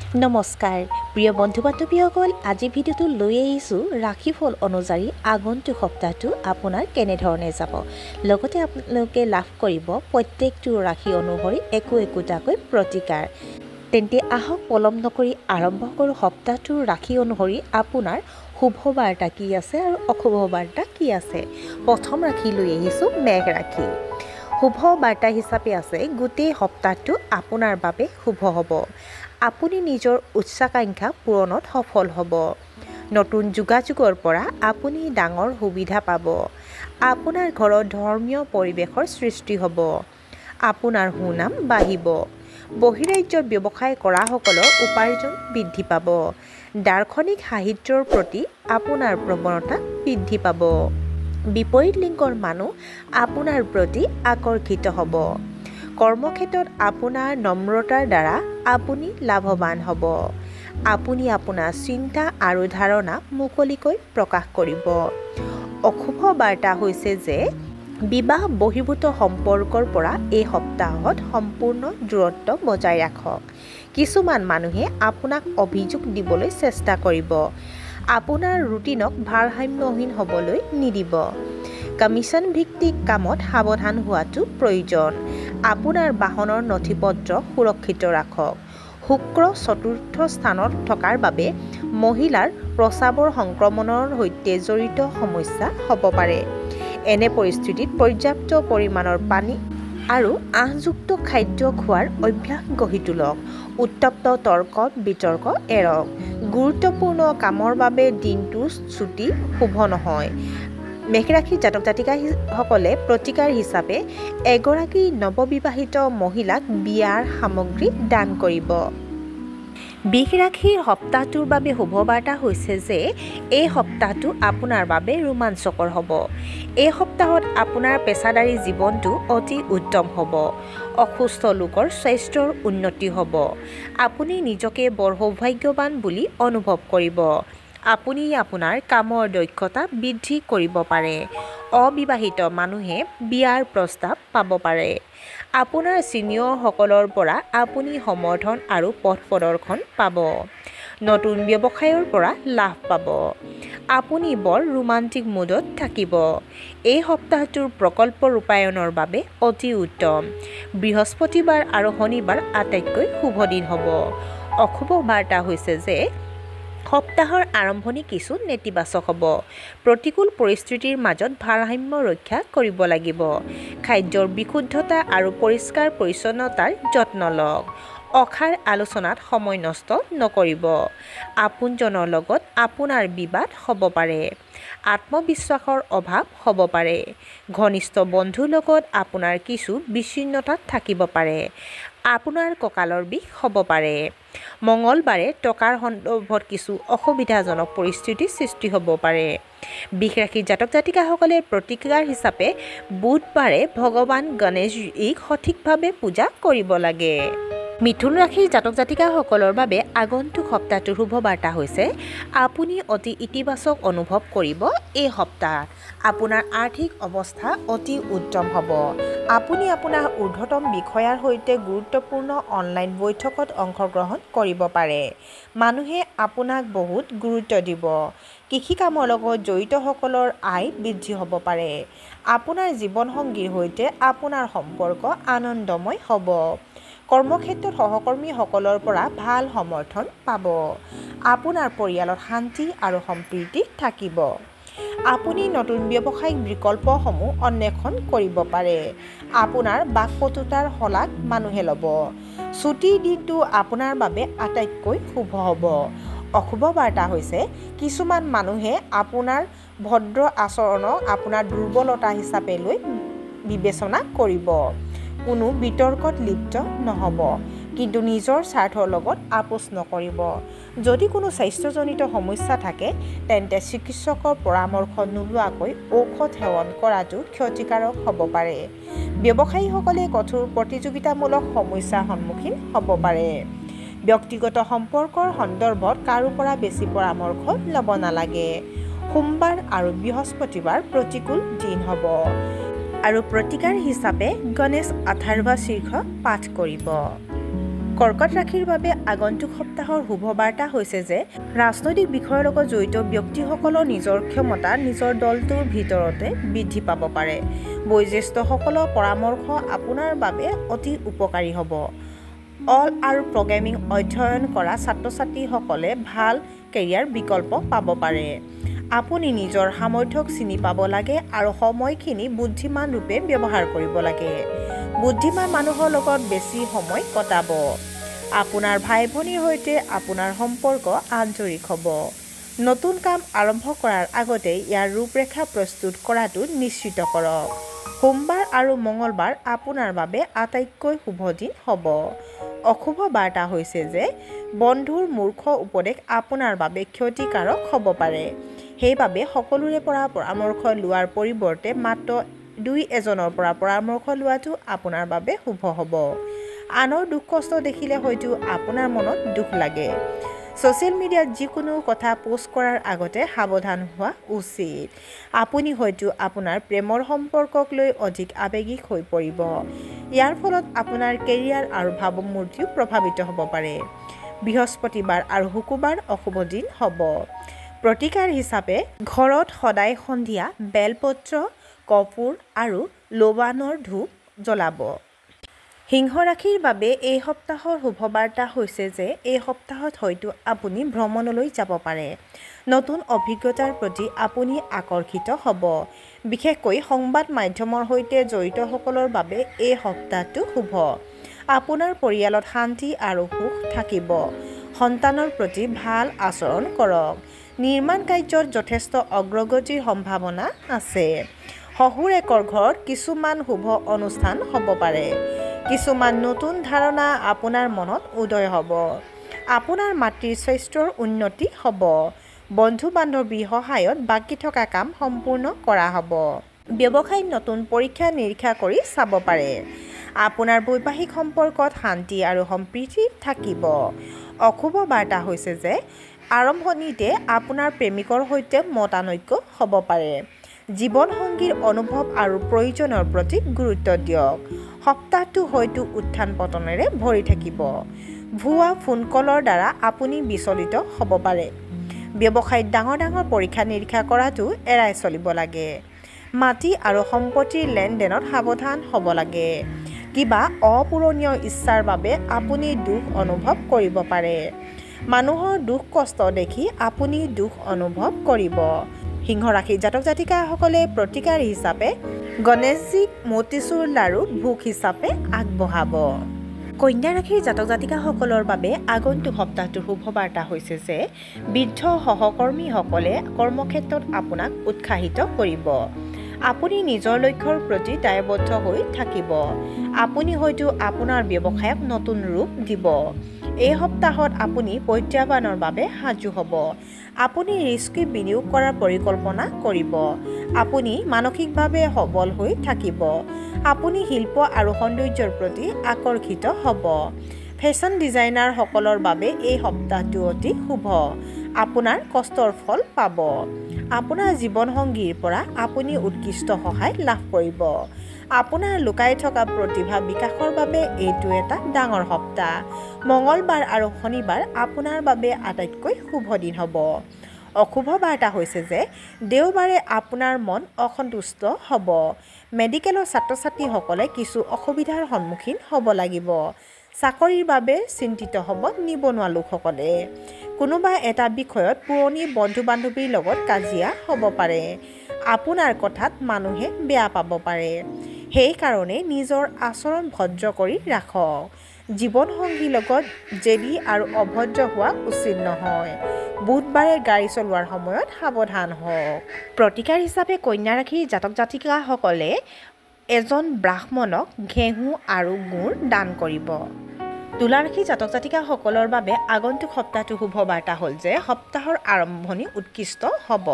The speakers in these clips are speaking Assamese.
নমস্কাৰ প্ৰিয় বন্ধু বান্ধৱীসকল আজি ভিডিঅ'টো লৈ আহিছোঁ ৰাশিফল অনুযায়ী আগন্তুক সপ্তাহটো আপোনাৰ কেনেধৰণে যাব লগতে আপোনালোকে লাভ কৰিব প্ৰত্যেকটো ৰাশি অনুসৰি একোটাকৈ প্ৰতিকাৰ তেন্তে আহক পলম নকৰি আৰম্ভ কৰোঁ সপ্তাহটোৰ ৰাশি অনুসৰি আপোনাৰ শুভ বাৰ্তা কি আছে আৰু অশুভ বাৰ্তা কি আছে প্ৰথম ৰাশি লৈ আহিছোঁ মেঘ ৰাশি শুভ বাৰ্তা হিচাপে আছে গোটেই সপ্তাহটো আপোনাৰ বাবে শুভ হ'ব আপুনি নিজৰ উচ্চাকাংক্ষা পূৰণত সফল হ'ব নতুন যোগাযোগৰ পৰা আপুনি ডাঙৰ সুবিধা পাব আপোনাৰ ঘৰত ধৰ্মীয় পৰিৱেশৰ সৃষ্টি হ'ব আপোনাৰ সুনাম বাঢ়িব বহিৰাজ্যত ব্যৱসায় কৰাসকলৰ উপাৰ্জন বৃদ্ধি পাব দাৰ্শনিক সাহিত্যৰ প্ৰতি আপোনাৰ প্ৰৱণতা বৃদ্ধি পাব বিপৰীত লিংগৰ মানুহ আপোনাৰ প্ৰতি আকৰ্ষিত হ'ব কৰ্মক্ষেত্ৰত আপোনাৰ নম্ৰতাৰ দ্বাৰা আপুনি লাভৱান হ'ব আপুনি আপোনাৰ চিন্তা আৰু ধাৰণা মুকলিকৈ প্ৰকাশ কৰিব অশুভ বাৰ্তা হৈছে যে বিবাহ বহিৰ্ভূত সম্পৰ্কৰ পৰা এই সপ্তাহত সম্পূৰ্ণ দূৰত্ব বজাই ৰাখক কিছুমান মানুহে আপোনাক অভিযোগ দিবলৈ চেষ্টা কৰিব আপোনাৰ ৰুটিনক ভাৰসাম্যহীন হ'বলৈ নিদিব কমিছন ভিত্তিক কামত সাৱধান হোৱাটো প্ৰয়োজন আপোনাৰ বাহনৰ নথিপত্ৰ সুৰক্ষিত ৰাখক শুক্ৰ চতুৰ্থ স্থানত থকাৰ বাবে মহিলাৰ প্ৰস্ৰাৱৰ সংক্ৰমণৰ সৈতে জড়িত সমস্যা হ'ব পাৰে এনে পৰিস্থিতিত পৰ্যাপ্ত পৰিমাণৰ পানী আৰু আঁহযুক্ত খাদ্য খোৱাৰ অভ্যাস গঢ়ি তোলক উত্তপ্ত তৰ্ক বিতৰ্ক এৰক গুৰুত্বপূৰ্ণ কামৰ বাবে দিনটো ছুটি শুভ নহয় মেঘ ৰাশিৰ জাতক জাতিকাসকলে প্ৰতিকাৰ হিচাপে এগৰাকী নৱবিবাহিত মহিলাক বিয়াৰ সামগ্ৰী দান কৰিব বৃষ ৰাশিৰ সপ্তাহটোৰ বাবে শুভ বাৰ্তা হৈছে যে এই সপ্তাহটো আপোনাৰ বাবে ৰোমাঞ্চকৰ হ'ব এই সপ্তাহত আপোনাৰ পেছাদাৰী জীৱনটো অতি উত্তম হ'ব অসুস্থ লোকৰ স্বাস্থ্যৰ উন্নতি হ'ব আপুনি নিজকে বৰ সৌভাগ্যৱান বুলি অনুভৱ কৰিব আপুনি আপোনাৰ কামৰ দক্ষতা বৃদ্ধি কৰিব পাৰে অবিবাহিত মানুহে বিয়াৰ প্ৰস্তাৱ পাব পাৰে আপোনাৰ ছিনিয়ৰসকলৰ পৰা আপুনি সমৰ্থন আৰু পথ প্ৰদৰ্শন পাব নতুন ব্যৱসায়ৰ পৰা লাভ পাব আপুনি বৰ ৰোমান্টিক মুডত থাকিব এই সপ্তাহটোৰ প্ৰকল্প ৰূপায়ণৰ বাবে অতি উত্তম বৃহস্পতিবাৰ আৰু শনিবাৰ আটাইতকৈ শুভ দিন হ'ব অশুভ বাৰ্তা হৈছে যে সপ্তাহৰ আৰম্ভণি কিছু নেতিবাচক হ'ব প্ৰতিকূল পৰিস্থিতিৰ মাজত ভাৰসাম্য ৰক্ষা কৰিব লাগিব খাদ্যৰ বিশুদ্ধতা আৰু পৰিষ্কাৰ পৰিচ্ছন্নতাৰ যত্ন লওক অসাৰ আলোচনাত সময় নষ্ট নকৰিব আপোনজনৰ লগত আপোনাৰ বিবাদ হ'ব পাৰে আত্মবিশ্বাসৰ অভাৱ হ'ব পাৰে ঘনিষ্ঠ বন্ধুৰ লগত আপোনাৰ কিছু বিচ্ছিন্নতা থাকিব পাৰে আপোনাৰ কঁকালৰ বিষ হ'ব পাৰে মঙলবাৰে টকাৰ সন্দৰ্ভত কিছু অসুবিধাজনক পৰিস্থিতিৰ সৃষ্টি হ'ব পাৰে বৃষ ৰাশিৰ জাতক জাতিকাসকলে প্ৰতিকাৰ হিচাপে বুধবাৰে ভগৱান গণেশজীক সঠিকভাৱে পূজা কৰিব লাগে মিথুন ৰাশিৰ জাতক জাতিকাসকলৰ বাবে আগন্তুক সপ্তাহটোৰ শুভ বাৰ্তা হৈছে আপুনি অতি ইতিবাচক অনুভৱ কৰিব এই সপ্তাহ আপোনাৰ আৰ্থিক অৱস্থা অতি উত্তম হ'ব আপুনি আপোনাৰ ঊৰ্ধ্বতম বিষয়াৰ সৈতে গুৰুত্বপূৰ্ণ অনলাইন বৈঠকত অংশগ্ৰহণ কৰিব পাৰে মানুহে আপোনাক বহুত গুৰুত্ব দিব কৃষি কামৰ লগত জড়িতসকলৰ আয় বৃদ্ধি হ'ব পাৰে আপোনাৰ জীৱনসংগীৰ সৈতে আপোনাৰ সম্পৰ্ক আনন্দময় হ'ব কৰ্মক্ষেত্ৰত সহকৰ্মীসকলৰ পৰা ভাল সমৰ্থন পাব আপোনাৰ পৰিয়ালত শান্তি আৰু সম্প্ৰীতি থাকিব আপুনি নতুন ব্যৱসায়িক বিকল্পসমূহ অন্বেষণ কৰিব পাৰে আপোনাৰ বাকপটুতাৰ শলাগ মানুহে ল'ব ছুটিৰ দিনটো আপোনাৰ বাবে আটাইতকৈ শুভ হ'ব অশুভ বাৰ্তা হৈছে কিছুমান মানুহে আপোনাৰ ভদ্ৰ আচৰণক আপোনাৰ দুৰ্বলতা হিচাপে লৈ বিবেচনা কৰিব কোনো বিতৰ্কত লিপ্ত নহ'ব কিন্তু নিজৰ স্বাৰ্থৰ লগত আপোচ নকৰিব যদি কোনো স্বাস্থ্যজনিত সমস্যা থাকে তেন্তে চিকিৎসকৰ পৰামৰ্শ নোলোৱাকৈ ঔষধ সেৱন কৰাটো ক্ষতিকাৰক হ'ব পাৰে ব্যৱসায়ীসকলে কঠোৰ প্ৰতিযোগিতামূলক সমস্যাৰ সন্মুখীন হ'ব পাৰে ব্যক্তিগত সম্পৰ্কৰ সন্দৰ্ভত কাৰো পৰা বেছি পৰামৰ্শ ল'ব নালাগে সোমবাৰ আৰু বৃহস্পতিবাৰ প্ৰতিকূল দিন হ'ব আৰু প্ৰতিকাৰ হিচাপে গণেশ আথাৰ্বা শীৰ্ষ পাঠ কৰিব কৰ্কট ৰাশিৰ বাবে আগন্তুক সপ্তাহৰ শুভ বাৰ্তা হৈছে যে ৰাজনৈতিক বিষয়ৰ লগত জড়িত ব্যক্তিসকলৰ নিজৰ ক্ষমতা নিজৰ দলটোৰ ভিতৰতে বৃদ্ধি পাব পাৰে। বয়োজ্যেষ্ঠসকলৰ পৰামৰ্শ আপোনাৰ বাবে অতি উপকাৰী হ'ব। অল আৰু প্ৰগ্ৰেমিং অধ্যয়ন কৰা ছাত্ৰ-ছাত্ৰীসকলে ভাল কেৰিয়াৰ বিকল্প পাব পাৰে। আপুনি নিজৰ সামৰ্থ্যক চিনি পাব লাগে আৰু সময়খিনি বুদ্ধিমান ৰূপে ব্যৱহাৰ কৰিব লাগে। বুদ্ধিমান মানুহৰ লগত বেছি সময় কটাব। আপোনাৰ ভাই-ভনীৰ সৈতে আপোনাৰ সম্পৰ্ক আন্তৰিক হ'ব। নতুন কাম আৰম্ভ কৰাৰ আগতে ইয়াৰ ৰূপৰেখা প্ৰস্তুত কৰাটো নিশ্চিত কৰক। সোমবাৰ আৰু মঙলবাৰ আপোনাৰ বাবে আটাইতকৈ শুভ দিন হ'ব। অশুভ বাৰ্তা হৈছে যে বন্ধুৰ মূৰ্খ উপদেশ আপোনাৰ বাবে ক্ষতিকাৰক হ'ব পাৰে। সেইবাবে সকলোৰে পৰা পৰামৰ্শ লোৱাৰ পৰিৱৰ্তে মাত্ৰ দুই-এজনৰ পৰা পৰামৰ্শ লোৱাটো আপোনাৰ বাবে শুভ হ'ব। আনৰ দুখ কষ্ট দেখিলে হয়তো আপোনাৰ মনত দুখ লাগে। ছ'চিয়েল মিডিয়াত যিকোনো কথা পোষ্ট কৰাৰ আগতে সাৱধান হোৱা উচিত। আপুনি হয়তো আপোনাৰ প্ৰেমৰ সম্পৰ্কক লৈ অধিক আৱেগিক হৈ পৰিব। ইয়াৰ ফলত আপোনাৰ কেৰিয়াৰ আৰু ভাৱমূৰ্তিও প্ৰভাৱিত হ'ব পাৰে। বৃহস্পতিবাৰ আৰু শুকুৰবাৰ অশুভ দিন হ'ব। প্ৰতিকাৰ হিচাপে ঘৰত সদায় সন্ধিয়া বেলপত্ৰ, কৰ্পূৰ আৰু লোবানৰ ধূপ জ্বলাব। সিংহ ৰাশিৰ বাবে এই সপ্তাহৰ শুভ বাৰ্তা হৈছে যে এই সপ্তাহত হয়তো আপুনি ভ্ৰমণলৈ যাব পাৰে। নতুন অভিজ্ঞতাৰ প্ৰতি আপুনি আকৰ্ষিত হ'ব। বিশেষকৈ সংবাদ মাধ্যমৰ সৈতে জড়িতসকলৰ বাবে এই সপ্তাহটো শুভ। আপোনাৰ পৰিয়ালত শান্তি আৰু সুখ থাকিব। সন্তানৰ প্ৰতি ভাল আচৰণ কৰক। নিৰ্মাণ কাৰ্যত যথেষ্ট অগ্ৰগতিৰ সম্ভাৱনা আছে। শহুৰেকৰ ঘৰত কিছুমান শুভ অনুষ্ঠান হ'ব পাৰে। কিছুমান নতুন ধাৰণা আপোনাৰ মনত উদয় হ'ব। আপোনাৰ মাতৃৰ স্বাস্থ্যৰ উন্নতি হ'ব। বন্ধু-বান্ধৱীৰ সহায়ত বাকী থকা কাম সম্পূৰ্ণ কৰা হ'ব। ব্যৱসায়ত নতুন পৰীক্ষা-নিৰীক্ষা কৰি চাব পাৰে। আপোনাৰ বৈবাহিক সম্পৰ্কত শান্তি আৰু সম্প্ৰীতি থাকিব। অশুভ বাৰ্তা হৈছে যে আৰম্ভণিতে আপোনাৰ প্ৰেমিকৰ সৈতে মতানৈক্য হ'ব পাৰে। জীৱনসংগীৰ অনুভৱ আৰু প্ৰয়োজনৰ প্ৰতি গুৰুত্ব দিয়ক। সপ্তাহটো হয়তো উত্থান-পতনেৰে ভৰি থাকিব। ভুৱা ফোন কলৰ দ্বাৰা আপুনি বিচলিত হ'ব পাৰে। ব্যৱসায়ত ডাঙৰ পৰীক্ষা-নিৰীক্ষা কৰাটো এৰাই চলিব লাগে। মাটি আৰু সম্পত্তিৰ লেনদেনত সাৱধান হ'ব লাগে। কিবা অপূৰণীয় ইচ্ছাৰ বাবে আপুনি দুখ অনুভৱ কৰিব পাৰে। মানুহৰ দুখ কষ্ট দেখি আপুনি দুখ অনুভৱ কৰিব। সিংহ ৰাশিৰ জাতক-জাতিকাসকলে প্ৰতিকাৰ হিচাপে গণেশজীক মতিচুৰ লাড়ু ভোগ হিচাপে আগবঢ়াব। কন্যা ৰাশিৰ জাতক-জাতিকাসকলৰ বাবে আগন্তুক সপ্তাহটোৰ শুভ বাৰ্তা হৈছে যে বৃদ্ধ সহকৰ্মীসকলে কৰ্মক্ষেত্ৰত আপোনাক উৎসাহিত কৰিব। আপুনি নিজৰ লক্ষ্যৰ প্ৰতি দায়বদ্ধ হৈ থাকিব। আপুনি হয়তো আপোনাৰ ব্যৱসায়ক নতুন ৰূপ দিব। এই সপ্তাহত আপুনি প্ৰত্যাহ্বানৰ বাবে সাজু হ'ব। আপুনি ৰিস্কি বিনিয়োগ কৰাৰ পৰিকল্পনা কৰিব। আপুনি মানসিকভাৱে সবল হৈ থাকিব। আপুনি শিল্প আৰু সৌন্দৰ্যৰ প্ৰতি আকৰ্ষিত হ'ব। ফেশ্বন ডিজাইনাৰসকলৰ বাবে এই সপ্তাহটো অতি শুভ। আপোনাৰ কষ্টৰ ফল পাব। আপোনাৰ জীৱনসংগীৰ পৰা আপুনি উৎকৃষ্ট সহায় লাভ কৰিব। আপোনাৰ লুকাই থকা প্ৰতিভা বিকাশৰ বাবে এইটো এটা ডাঙৰ সপ্তাহ। মঙলবাৰ আৰু শনিবাৰ আপোনাৰ বাবে আটাইতকৈ শুভ দিন হ'ব। অশুভ বাৰ্তা হৈছে যে দেওবাৰে আপোনাৰ মন অসন্তুষ্ট হ'ব। মেডিকেলৰ ছাত্ৰ-ছাত্ৰীসকলে কিছু অসুবিধাৰ সন্মুখীন হ'ব লাগিব। চাকৰিৰ বাবে চিন্তিত হ'ব নিবনুৱা লোকসকলে। কোনোবা এটা বিষয়ত পুৰণি বন্ধু-বান্ধৱীৰ লগত কাজিয়া হ'ব পাৰে। আপোনাৰ কথাত মানুহে বেয়া পাব পাৰে। সেইকাৰণে নিজৰ আচৰণ ভদ্ৰ কৰি ৰাখক। জীৱনসংগীৰ লগত জেদী আৰু অভদ্ৰ হোৱা উচিত নহয়। বুধবাৰে গাড়ী চলোৱাৰ সময়ত সাৱধান হওক। প্ৰতিকাৰ হিচাপে কন্যা ৰাশিৰ জাতক-জাতিকাসকলে এজন ব্ৰাহ্মণক ঘেঁহু আৰু গুড় দান কৰিব। তুলা ৰাশিৰ জাতক-জাতিকাসকলৰ বাবে আগন্তুক সপ্তাহটো শুভ বাৰ্তা হ'ল যে সপ্তাহৰ আৰম্ভণি উৎকৃষ্ট হ'ব।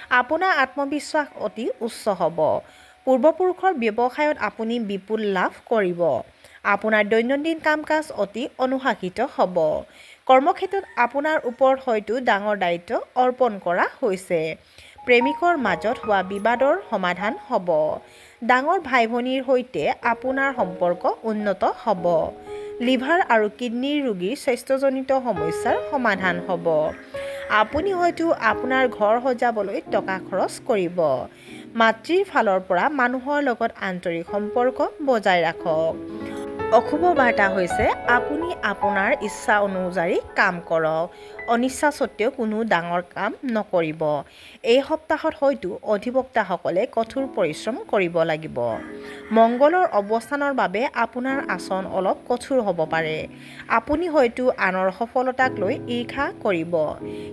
আপোনাৰ আত্মবিশ্বাস অতি উচ্চ হ'ব। পূৰ্বপুৰুষৰ ব্যৱসায়ত আপুনি বিপুল লাভ কৰিব। আপোনাৰ দৈনন্দিন কাম-কাজ অতি অনুশাসিত হ'ব। কৰ্মক্ষেত্ৰত আপোনাৰ ওপৰত হয়তো ডাঙৰ দায়িত্ব অৰ্পণ কৰা হৈছে। প্ৰেমিকৰ মাজত হোৱা বিবাদৰ সমাধান হ'ব। ডাঙৰ ভাই-ভনীৰ সৈতে আপোনাৰ সম্পৰ্ক উন্নত হ'ব। লিভাৰ আৰু কিডনিৰ ৰোগীৰ স্বাস্থ্যজনিত সমস্যাৰ সমাধান হ'ব। আপুনি হয়তো আপোনাৰ ঘৰ সজাবলৈ টকা খৰচ কৰিব। মাতৃৰ ফালৰ পৰা মানুহৰ লগত আন্তৰিক সম্পৰ্ক বজাই ৰাখক। অশুভ বাৰ্তা হৈছে আপুনি আপোনাৰ ইচ্ছা অনুযায়ী কাম কৰক। অনিচ্ছা সত্ত্বেও কোনো ডাঙৰ কাম নকৰিব। এই সপ্তাহত হয়তো অধিবক্তাসকলে কঠোৰ পৰিশ্ৰম কৰিব লাগিব। মংগলৰ অৱস্থানৰ বাবে আপোনাৰ আচৰণ অলপ কঠোৰ হ'ব পাৰে। আপুনি হয়তো আনৰ সফলতাক লৈ ঈৰ্ষা কৰিব।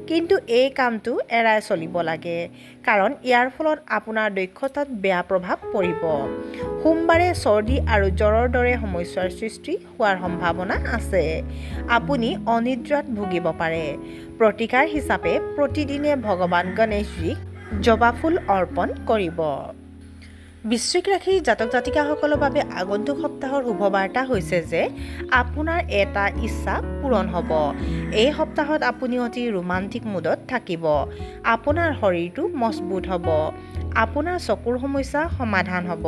কিন্তু এই কামটো এৰাই চলিব লাগে, কাৰণ ইয়াৰ ফলত আপোনাৰ দক্ষতাত বেয়া প্ৰভাৱ পৰিব। সোমবাৰে চৰ্দি আৰু জ্বৰৰ দৰে সমস্যাৰ সৃষ্টি হোৱাৰ সম্ভাৱনা আছে। আপুনি অনিদ্ৰাত ভুগিব পাৰে। প্ৰতিকাৰ হিচাপে প্ৰতিদিনে ভগৱান গণেশজীক জবা ফুল অৰ্পণ কৰিব। বৃশ্চিক ৰাশিৰ জাতক জাতিকাসকলৰ বাবে আগন্তুক সপ্তাহৰ শুভবাৰ্তা হৈছে যে আপোনাৰ এটা ইচ্ছা পূৰণ হ'ব। এই সপ্তাহত আপুনি অতি ৰোমান্টিক মুডত থাকিব। আপোনাৰ শৰীৰটো মজবুত হ'ব। আপোনাৰ চকুৰ সমস্যা সমাধান হ'ব।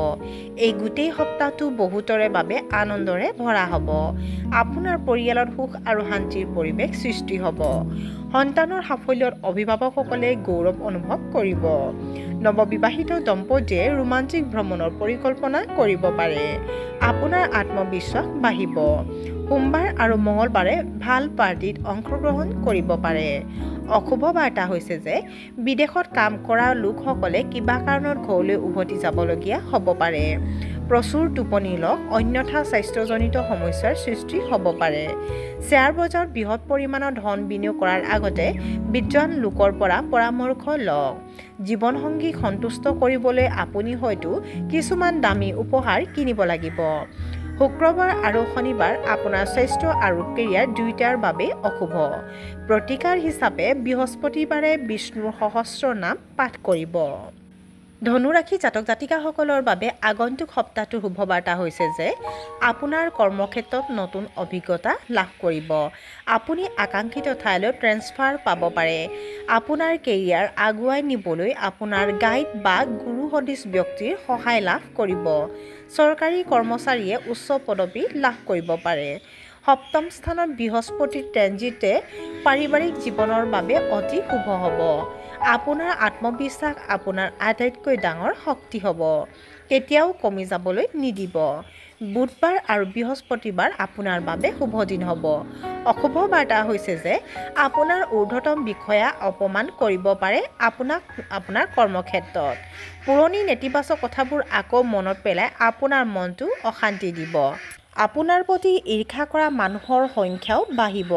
এই গোটেই সপ্তাহটো বহুতৰে বাবে আনন্দৰে ভৰা হ'ব। আপোনাৰ পৰিয়ালত সুখ আৰু শান্তিৰ পৰিৱেশ সৃষ্টি হ'ব। সন্তানৰ সাফল্যত অভিভাৱকসকলে গৌৰৱ অনুভৱ কৰিব। নৱবিবাহিত দম্পতীয়ে ৰোমান্টিক ভ্ৰমণৰ পৰিকল্পনা কৰিব পাৰে। আপোনাৰ আত্মবিশ্বাস বাঢ়িব। সোমবাৰ আৰু মঙলবাৰে ভাল পাৰ্টিত অংশগ্ৰহণ কৰিব পাৰে। অশুভ বাৰ্তা হৈছে যে বিদেশত কাম কৰা লোকসকলে কিবা কাৰণত ঘৰলৈ উভতি যাবলগীয়া হ'ব পাৰে। প্ৰচুৰ টোপনি লওক, অন্যথা স্বাস্থ্যজনিত সমস্যাৰ সৃষ্টি হ'ব পাৰে। শ্বেয়াৰ বজাৰত বৃহৎ পৰিমাণৰ ধন বিনিয়োগ কৰাৰ আগতে বিদ্বান লোকৰ পৰা পৰামৰ্শ লওক। জীৱনসংগীক সন্তুষ্ট কৰিবলৈ আপুনি হয়তো কিছুমান দামী উপহাৰ কিনিব লাগিব। শুক্ৰবাৰ আৰু শনিবাৰ আপোনাৰ স্বাস্থ্য আৰু কেৰিয়াৰ দুয়োটাৰ বাবে অশুভ। প্ৰতিকাৰ হিচাপে বৃহস্পতিবাৰে বিষ্ণুৰ সহস্ৰ নাম পাঠ কৰিব। ধনুৰাশি জাতক জাতিকাসকলৰ বাবে আগন্তুক সপ্তাহটোৰ শুভবাৰ্তা হৈছে যে আপোনাৰ কৰ্মক্ষেত্ৰত নতুন অভিজ্ঞতা লাভ কৰিব। আপুনি আকাংক্ষিত ঠাইলৈ ট্ৰেন্সফাৰ পাব পাৰে। আপোনাৰ কেৰিয়াৰ আগুৱাই নিবলৈ আপোনাৰ গাইড বা গুৰু সদৃশ ব্যক্তিৰ সহায় লাভ কৰিব। চৰকাৰী কৰ্মচাৰীয়ে উচ্চ পদবী লাভ কৰিব পাৰে। সপ্তম স্থানত বৃহস্পতিৰ ট্ৰেনজিটে পাৰিবাৰিক জীৱনৰ বাবে অতি শুভ হ'ব। আপোনাৰ আত্মবিশ্বাস আপোনাৰ আটাইতকৈ ডাঙৰ শক্তি হ'ব। কেতিয়াও কমি যাবলৈ নিদিব। বুধবাৰ আৰু বৃহস্পতিবাৰ আপোনাৰ বাবে শুভ দিন হ'ব। অশুভ বাৰ্তা হৈছে যে আপোনাৰ ঊৰ্ধ্বতম বিষয়া অপমান কৰিব পাৰে আপোনাৰ কৰ্মক্ষেত্ৰত। পুৰণি নেতিবাচক কথাবোৰ আকৌ মনত পেলাই আপোনাৰ মনটো অশান্তি দিব। আপোনাৰ প্ৰতি ঈৰ্ষা কৰা মানুহৰ সংখ্যাও বাঢ়িব।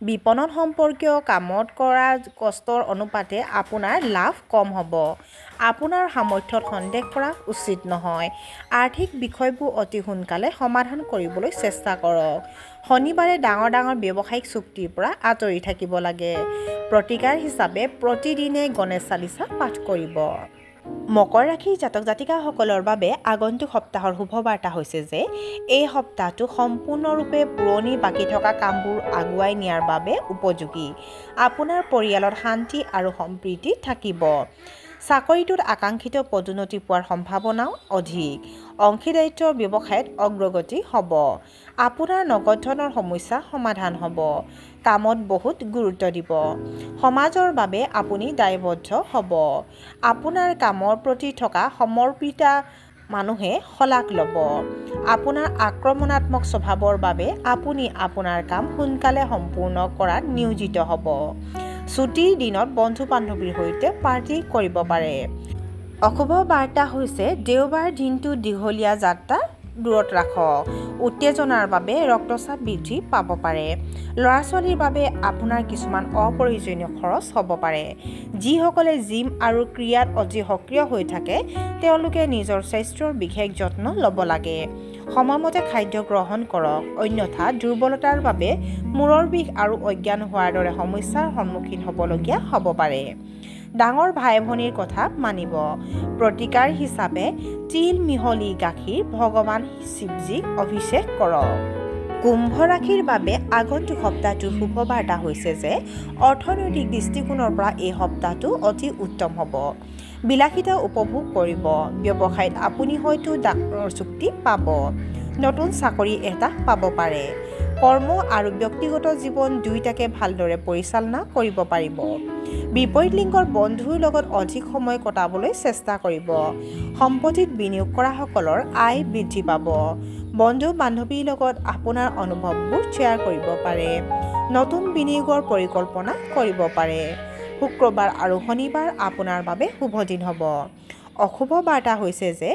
বিপণন সম্পৰ্কীয় কামত কৰা কষ্টৰ অনুপাতে আপোনাৰ লাভ কম হ'ব। আপোনাৰ সামৰ্থ্যত সন্দেহ কৰা উচিত নহয়। আৰ্থিক বিষয়বোৰ অতি সোনকালে সমাধান কৰিবলৈ চেষ্টা কৰক। শনিবাৰে ডাঙৰ ব্যৱসায়িক চুক্তিৰ পৰা আঁতৰি থাকিব লাগে। প্ৰতিকাৰ হিচাপে প্ৰতিদিনে গণেশ চালিচা পাঠ কৰিব। মকৰ ৰাশিৰ জাতক জাতিকাসকলৰ বাবে আগন্তুক সপ্তাহৰ শুভবাৰ্তা হৈছে যে এই সপ্তাহটো সম্পূৰ্ণৰূপে পুৰণি বাকী থকা কামবোৰ আগুৱাই নিয়াৰ বাবে উপযোগী। আপোনাৰ পৰিয়ালত শান্তি আৰু সম্প্ৰীতি থাকিব। চাকৰিটোত আকাংক্ষিত পদোন্নতি পোৱাৰ সম্ভাৱনাও অধিক। অংশীদাৰিত্বৰ ব্যৱসায়ত অগ্ৰগতি হ'ব। আপোনাৰ নগদ ধনৰ সমস্যা সমাধান হ'ব। কামত বহুত গুৰুত্ব দিব। সমাজৰ বাবে আপুনি দায়বদ্ধ হ'ব। আপোনাৰ কামৰ প্ৰতি থকা সমৰ্পিতা মানুহে শলাগ ল'ব। আপোনাৰ আক্ৰমণাত্মক স্বভাৱৰ বাবে আপুনি আপোনাৰ কাম সোনকালে সম্পূৰ্ণ কৰাত নিয়োজিত হ'ব। ছুটিৰ দিনত বন্ধু বান্ধৱীৰ সৈতে পাৰ্টি কৰিব পাৰে। অশুভ বাৰ্তা হৈছে দেওবাৰ দিনটো দীঘলীয়া যাত্ৰা দূৰত ৰাখক। উত্তেজনাৰ বাবে ৰক্তচাপ বৃদ্ধি পাব পাৰে। ল'ৰা ছোৱালীৰ বাবে আপোনাৰ কিছুমান অপ্ৰয়োজনীয় খৰচ হ'ব পাৰে। যিসকলে জিম আৰু ক্ৰীড়াত অতি সক্ৰিয় হৈ থাকে তেওঁলোকে নিজৰ স্বাস্থ্যৰ বিশেষ যত্ন ল'ব লাগে। সময়মতে খাদ্য গ্ৰহণ কৰক, অন্যথা দুৰ্বলতাৰ বাবে মূৰৰ বিষ আৰু অজ্ঞান হোৱাৰ দৰে সমস্যাৰ সন্মুখীন হ'বলগীয়া হ'ব পাৰে। ডাঙৰ ভাই ভনীৰ কথা মানিব। প্ৰতিকাৰ হিচাপে তিল মিহলি গাখীৰ ভগৱান শিৱজীক অভিষেক কৰক। কুম্ভ ৰাশিৰ বাবে আগন্তুক সপ্তাহটোৰ শুভবাৰ্তা হৈছে যে অৰ্থনৈতিক দৃষ্টিকোণৰ পৰা এই সপ্তাহটো অতি উত্তম হ'ব। বিলাসিতা উপভোগ কৰিব। ব্যৱসায়ত আপুনি হয়তো ডাঙৰ চুক্তি পাব। নতুন চাকৰি এটা পাব পাৰে। কৰ্ম আৰু ব্যক্তিগত জীৱন দুয়োটাকে ভালদৰে পৰিচালনা কৰিব পাৰিব। বিপৰীত লিংগৰ বন্ধুৰ লগত অধিক সময় কটাবলৈ চেষ্টা কৰিব। সম্পত্তিত বিনিয়োগ কৰাসকলৰ আয় বৃদ্ধি পাব। বন্ধু বান্ধৱীৰ লগত আপোনাৰ অনুভৱবোৰ শ্বেয়াৰ কৰিব পাৰে। নতুন বিনিয়োগৰ পৰিকল্পনা কৰিব পাৰে। শুক্ৰবাৰ আৰু শনিবাৰ আপোনাৰ বাবে শুভ দিন হ'ব। অশুভ বাৰ্তা হৈছে যে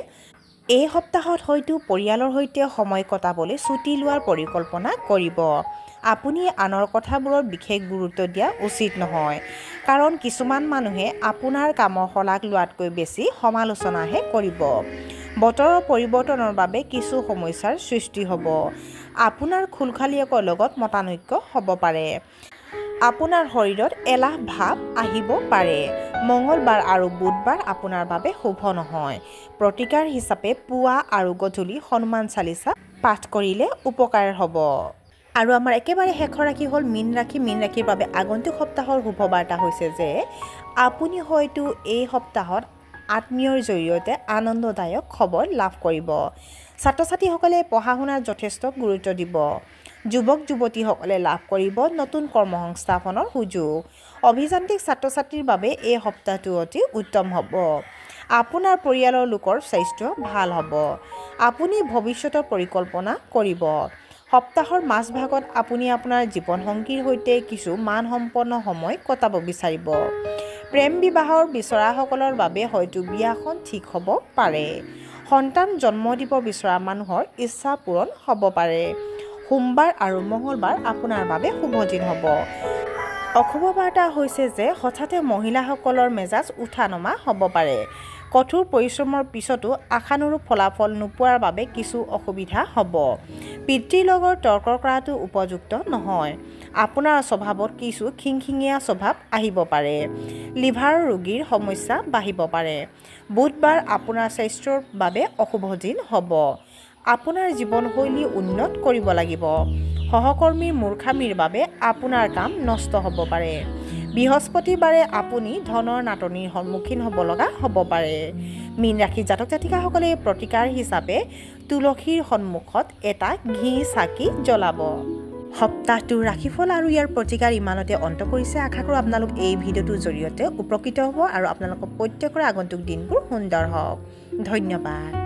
এই সপ্তাহত হয়তো পৰিয়ালৰ সৈতে সময় কটাবলৈ ছুটি লোৱাৰ পৰিকল্পনা কৰিব। আপুনি আনৰ কথাবোৰত বিশেষ গুৰুত্ব দিয়া উচিত নহয়, কাৰণ কিছুমান মানুহে আপোনাৰ কামৰ শলাগ লোৱাতকৈ বেছি সমালোচনাহে কৰিব। বতৰৰ পৰিৱৰ্তনৰ বাবে কিছু সমস্যাৰ সৃষ্টি হ'ব। আপোনাৰ খুলখালিয়কৰ লগত মতানৈক্য হ'ব পাৰে। আপোনাৰ শৰীৰত এলাহ ভাৱ আহিব পাৰে। মঙলবাৰ আৰু বুধবাৰ আপোনাৰ বাবে শুভ নহয়। প্ৰতিকাৰ হিচাপে পুৱা আৰু গধূলি হনুমান চালিচা পাঠ কৰিলে উপকাৰ হ'ব। আৰু আমাৰ একেবাৰে শেষৰ ৰাশি হ'ল মীন ৰাশি। মীন ৰাশিৰ বাবে আগন্তুক সপ্তাহৰ শুভ বাৰ্তা হৈছে যে আপুনি হয়তো এই সপ্তাহত আত্মীয়ৰ জৰিয়তে আনন্দদায়ক খবৰ লাভ কৰিব। ছাত্ৰ ছাত্ৰীসকলে পঢ়া শুনাত যথেষ্ট গুৰুত্ব দিব। যুৱক যুৱতীসকলে লাভ কৰিব নতুন কৰ্মসংস্থাপনৰ সুযোগ। অভিযান্ত্ৰিক ছাত্ৰ ছাত্ৰীৰ বাবে এই সপ্তাহটো অতি উত্তম হ'ব। আপোনাৰ পৰিয়ালৰ লোকৰ স্বাস্থ্য ভাল হ'ব। আপুনি ভৱিষ্যতৰ পৰিকল্পনা কৰিব। সপ্তাহৰ মাজভাগত আপুনি আপোনাৰ জীৱনসংগীৰ সৈতে কিছু মানসম্পন্ন সময় কটাব বিচাৰিব। প্ৰেম বিবাহৰ বিচৰাসকলৰ বাবে হয়তো বিয়াখন ঠিক হ'ব পাৰে। সন্তান জন্ম দিব বিচৰা মানুহৰ ইচ্ছা পূৰণ হ'ব পাৰে। সোমবাৰ আৰু মঙলবাৰ আপোনাৰ বাবে শুভ দিন হ'ব। অশুভ বাৰ্তা হৈছে যে হঠাতে মহিলাসকলৰ মেজাজ উঠা নমা হ'ব পাৰে। কঠোৰ পৰিশ্ৰমৰ পিছতো আশানুৰূপ ফলাফল নোপোৱাৰ বাবে কিছু অসুবিধা হ'ব। পিতৃৰ লগত তৰ্ক কৰাটো উপযুক্ত নহয়। আপোনাৰ স্বভাৱত কিছু খিংখিঙীয়া স্বভাৱ আহিব পাৰে। লিভাৰ ৰোগীৰ সমস্যা বাঢ়িব পাৰে। বুধবাৰ আপোনাৰ স্বাস্থ্যৰ বাবে অশুভ দিন হ'ব। আপোনাৰ জীৱনশৈলী উন্নত কৰিব লাগিব। সহকৰ্মীৰ মূৰ্খামিৰ বাবে আপোনাৰ কাম নষ্ট হ'ব পাৰে। বৃহস্পতিবাৰে আপুনি ধনৰ নাটনিৰ সন্মুখীন হ'ব লগা হ'ব পাৰে। মীন ৰাশিৰ জাতক জাতিকাসকলে প্ৰতিকাৰ হিচাপে তুলসীৰ সন্মুখত এটা ঘি চাকি জ্বলাব। সপ্তাহটোৰ ৰাশিফল আৰু ইয়াৰ প্ৰতিকাৰ ইমানতে অন্ত পৰিছে। আশা কৰোঁ আপোনালোক এই ভিডিঅ'টোৰ জৰিয়তে উপকৃত হ'ব আৰু আপোনালোকৰ প্ৰত্যেকৰে আগন্তুক দিনবোৰ সুন্দৰ হওক। ধন্যবাদ।